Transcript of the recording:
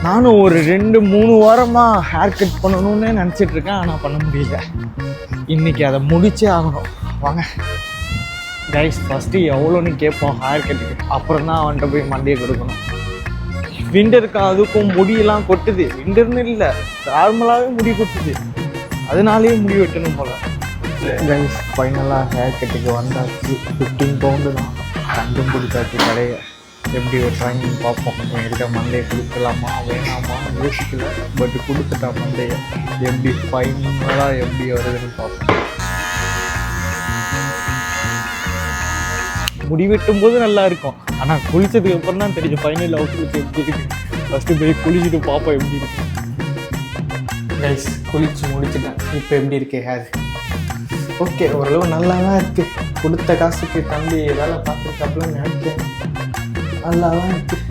நானும் ஒரு 2-3 வாரமாக ஹேர் கட் பண்ணணும்னு நினச்சிட்டு இருக்கேன். ஆனால் பண்ண முடியல. இன்றைக்கி அதை முடிச்சே ஆகணும். வாங்க கைஸ், ஃபஸ்ட்டு எவ்வளோன்னு கேட்போம் ஹேர் கட்டுக்கு. அப்புறம் தான் அவன்கிட்ட போய் மண்டையை கொடுக்கணும். விண்டருக்கு அதுக்கும் முடியெல்லாம் கொட்டுது. விண்டர்னு இல்லை, நார்மலாகவே முடி கொட்டுது. அதனாலேயே முடி வெட்டணும் போல். கைஸ், ஃபைனலாக ஹேர் கட்டுக்கு வந்தாச்சு. 15 பவுண்டு தான். கண்டும் பிடிச்சாச்சு கடையை. எப்படி வெட்டுறாங்கன்னு பார்ப்போம். இருக்க மண்டையை கொடுக்கலாமா வேணாமா யோசிக்கல. பட் கொடுத்துட்டான் மண்டையை. எப்படி ஃபைனலாக எப்படி வருதுன்னு பார்ப்போம். முடி வெட்டும் போது நல்லா இருக்கும். ஆனால் குளிச்சதுக்கு அப்புறம் தான் தெரியும் ஃபைனல் அவுட்லுக்கு எப்படி இருக்கு. ஃபஸ்ட்டு போய் குளிச்சுட்டு பார்ப்போம் எப்படி இருக்கு. கைஸ், குளிச்சு முடிச்சுட்டேன். இப்போ எப்படி இருக்கு ஹேர்? ஓகே, ஓரளவு நல்லா தான் இருக்குது. கொடுத்த காசுக்கு தம்பி வேலை பார்த்துருக்காப்புல நினைக்கிறேன். நல்லா தான் இருக்குது.